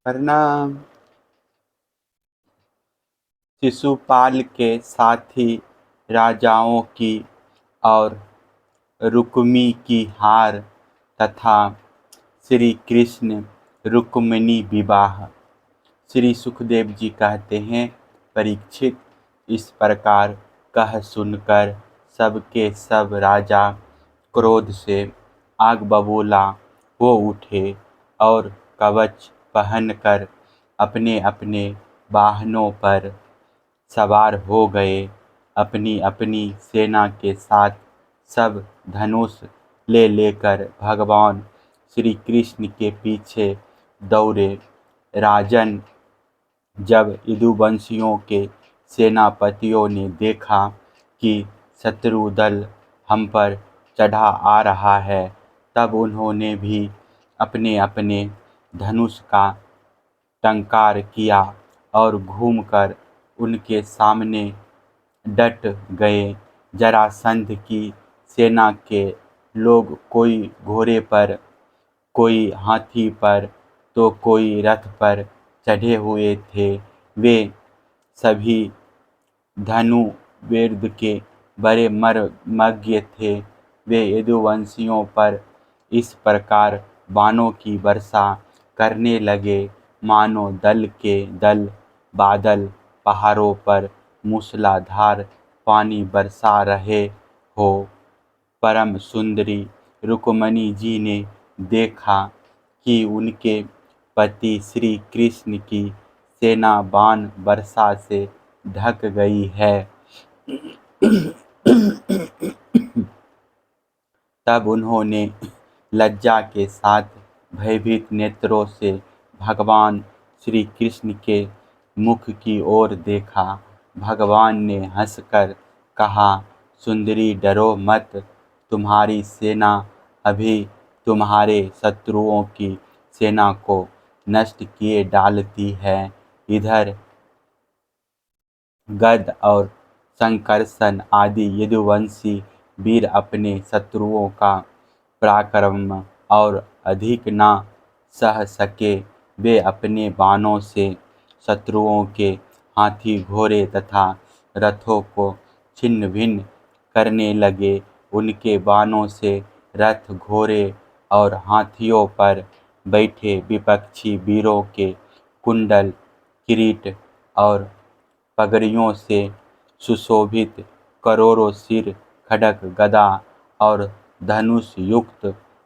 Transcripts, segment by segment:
प्रणाम। शिशुपाल के साथी राजाओं की और रुक्मी की हार तथा श्री कृष्ण रुक्मिणी विवाह। श्री सुखदेव जी कहते हैं, परीक्षित, इस प्रकार कह सुनकर सबके सब राजा क्रोध से आग बबूला हो उठे और कवच पहनकर अपने अपने वाहनों पर सवार हो गए। अपनी अपनी सेना के साथ सब धनुष ले लेकर भगवान श्री कृष्ण के पीछे दौड़े। राजन, जब यदुवंशियों के सेनापतियों ने देखा कि शत्रु दल हम पर चढ़ा आ रहा है, तब उन्होंने भी अपने अपने धनुष का टंकार किया और घूमकर उनके सामने डट गए। जरासंध की सेना के लोग कोई घोड़े पर, कोई हाथी पर, तो कोई रथ पर चढ़े हुए थे। वे सभी धनुर्वेद के बड़े मर्मज्ञ थे। वे यदुवंशियों पर इस प्रकार बाणों की वर्षा करने लगे मानो दल के दल बादल पहाड़ों पर मूसलाधार पानी बरसा रहे हो। परम सुंदरी रुक्मिणी जी ने देखा कि उनके पति श्री कृष्ण की सेना बाण वर्षा से ढक गई है। तब उन्होंने लज्जा के साथ भयभीत नेत्रों से भगवान श्री कृष्ण के मुख की ओर देखा। भगवान ने हंसकर कहा, सुंदरी, डरो मत, तुम्हारी सेना अभी तुम्हारे शत्रुओं की सेना को नष्ट किए डालती है। इधर गद और संकर्षण आदि यदुवंशी वीर अपने शत्रुओं का पराक्रम और अधिक न सह सके। वे अपने बाणों से शत्रुओं के हाथी, घोड़े तथा रथों को छिन्न भिन्न करने लगे। उनके बाणों से रथ, घोड़े और हाथियों पर बैठे विपक्षी वीरों के कुंडल, किरीट और पगड़ियों से सुशोभित करोड़ों सिर, खड्ग, गदा और धनुष युक्त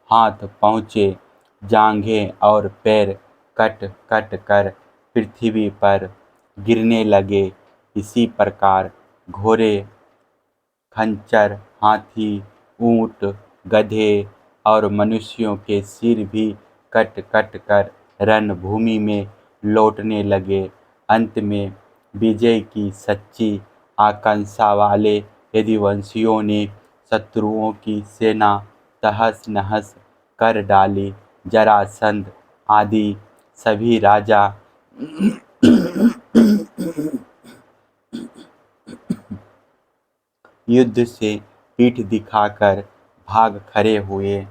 हाथ पहुँचे, जांघें और पैर कट कट कर पृथ्वी पर गिरने लगे। इसी प्रकार घोड़े, खच्चर, हाथी, ऊंट, गधे और मनुष्यों के सिर भी कट कट कर रणभूमि में लौटने लगे। अंत में विजय की सच्ची आकांक्षा वाले यदुवंशियों ने शत्रुओं की सेना तहस नहस कर डाली। जरासंध आदि सभी राजा युद्ध से पीठ दिखाकर भाग खड़े हुए।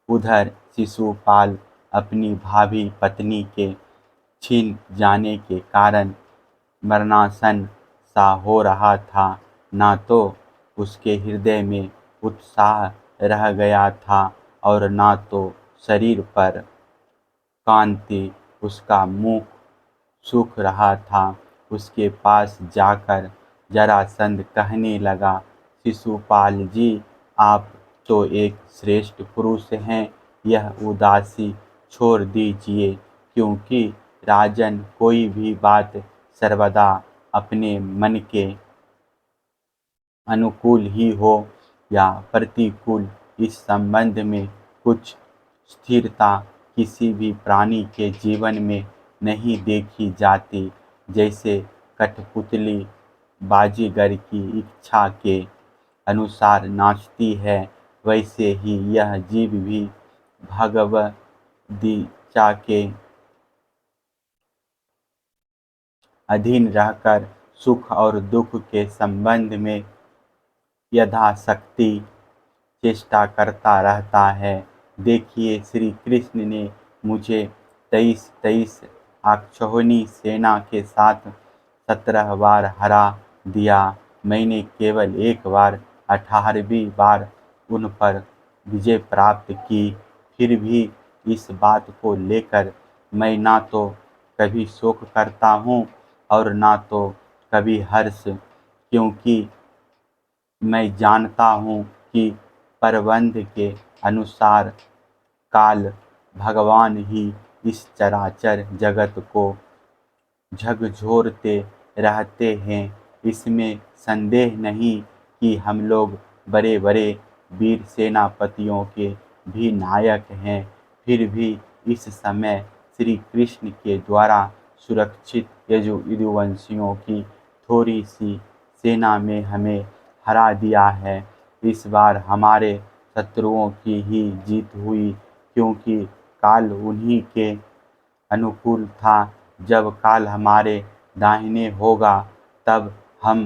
उधर शिशुपाल अपनी भावी पत्नी के छिन जाने के कारण मरणासन सा हो रहा था। न तो उसके हृदय में उत्साह रह गया था और न तो शरीर पर कांति। उसका मुख सूख रहा था। उसके पास जाकर जरासंध कहने लगा, शिशुपाल जी, आप तो एक श्रेष्ठ पुरुष हैं, यह उदासी छोड़ दीजिए, क्योंकि राजन, कोई भी बात सर्वदा अपने मन के अनुकूल ही हो या प्रतिकूल, इस संबंध में कुछ स्थिरता किसी भी प्राणी के जीवन में नहीं देखी जाती। जैसे कठपुतली बाजीगर की इच्छा के अनुसार नाचती है, वैसे ही यह जीव भी भगवदीचा के अधीन रहकर सुख और दुख के संबंध में यथाशक्ति चेष्टा करता रहता है। देखिए, श्री कृष्ण ने मुझे 23 अक्षौहिणी सेना के साथ 17 बार हरा दिया। मैंने केवल एक बार 18वीं बार उन पर विजय प्राप्त की। फिर भी इस बात को लेकर मैं ना तो कभी शोक करता हूँ और ना तो कभी हर्ष, क्योंकि मैं जानता हूँ कि प्रबंध के अनुसार काल भगवान ही इस चराचर जगत को झकझोरते रहते हैं। इसमें संदेह नहीं कि हम लोग बड़े बड़े वीर सेनापतियों के भी नायक हैं। फिर भी इस समय श्री कृष्ण के द्वारा सुरक्षित यदुवंशियों की थोड़ी सी सेना में हमें हरा दिया है। इस बार हमारे शत्रुओं की ही जीत हुई, क्योंकि काल उन्हीं के अनुकूल था। जब काल हमारे दाहिने होगा तब हम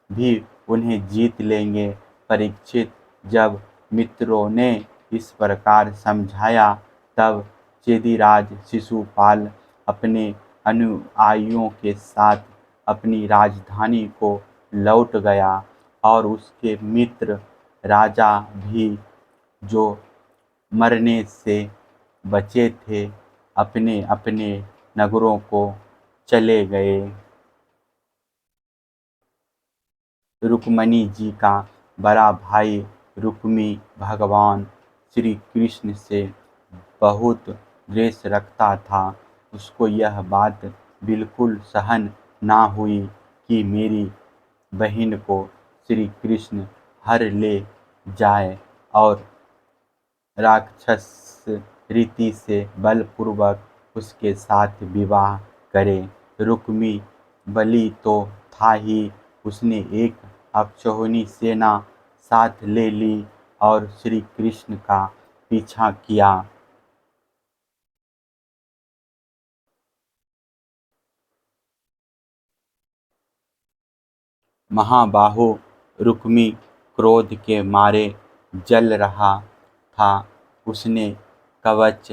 भी उन्हें जीत लेंगे। परीक्षित, जब मित्रों ने इस प्रकार समझाया तब चेदीराज शिशुपाल अपने अनुयायियों के साथ अपनी राजधानी को लौट गया और उसके मित्र राजा भी, जो मरने से बचे थे, अपने अपने नगरों को चले गए। रुक्मणी जी का बड़ा भाई रुक्मी भगवान श्री कृष्ण से बहुत द्वेष रखता था। उसको यह बात बिल्कुल सहन ना हुई कि मेरी बहन को श्री कृष्ण हर ले जाए और राक्षस रीति से बलपूर्वक उसके साथ विवाह करे। रुक्मी बलि तो था ही, उसने एक अक्षौहिणी सेना साथ ले ली और श्री कृष्ण का पीछा किया। महाबाहो रुक्मी क्रोध के मारे जल रहा था। उसने कवच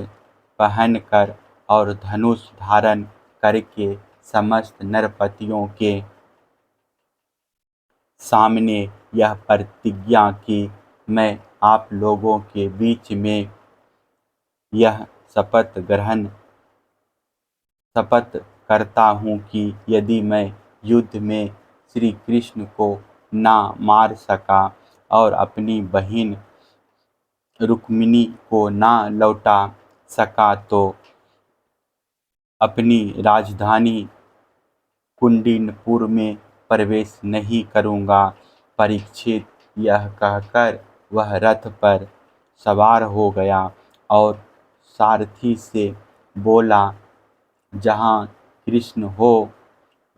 पहनकर और धनुष धारण करके समस्त नरपतियों के सामने यह प्रतिज्ञा की, मैं आप लोगों के बीच में यह शपथ करता हूँ कि यदि मैं युद्ध में श्री कृष्ण को ना मार सका और अपनी बहन रुक्मिणी को ना लौटा सका तो अपनी राजधानी कुंडीनपुर में प्रवेश नहीं करूँगा। परीक्षित, यह कहकर वह रथ पर सवार हो गया और सारथी से बोला, जहाँ कृष्ण हो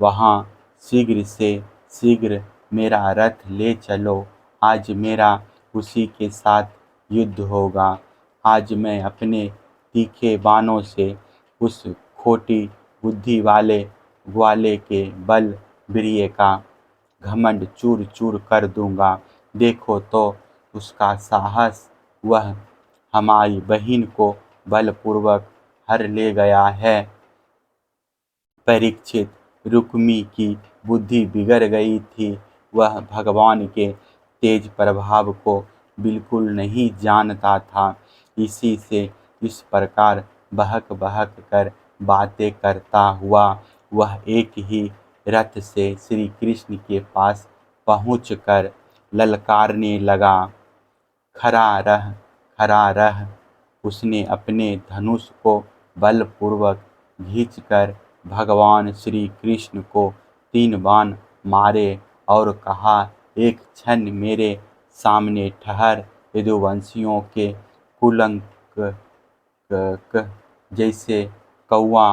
वहाँ शीघ्र से शीघ्र मेरा रथ ले चलो। आज मेरा उसी के साथ युद्ध होगा। आज मैं अपने तीखे बाणों से उस खोटी बुद्धि वाले ग्वाले के बल वीर्य का घमंड चूर चूर कर दूंगा। देखो तो उसका साहस, वह हमारी बहन को बलपूर्वक हर ले गया है। परीक्षित, रुक्मी की बुद्धि बिगड़ गई थी। वह भगवान के तेज प्रभाव को बिल्कुल नहीं जानता था। इसी से इस प्रकार बहक बहक कर बातें करता हुआ वह एक ही रथ से श्री कृष्ण के पास पहुंचकर ललकारने लगा, खड़ा रह, खड़ा रह। उसने अपने धनुष को बलपूर्वक खींचकर भगवान श्री कृष्ण को 3 बाण मारे और कहा, एक क्षण मेरे सामने ठहर। यदुवंशियों के कुलंक जैसे कौआ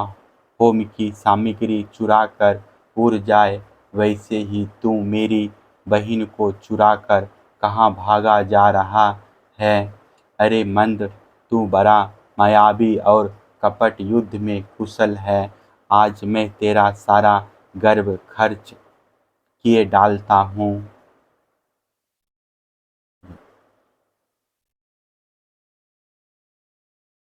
होम की सामग्री चुराकर उड़ जाए, वैसे ही तू मेरी बहन को चुराकर कहाँ भागा जा रहा है। अरे मंद, तू बड़ा मायावी और कपट युद्ध में कुशल है। आज मैं तेरा सारा गर्व खर्च किए डालता हूँ।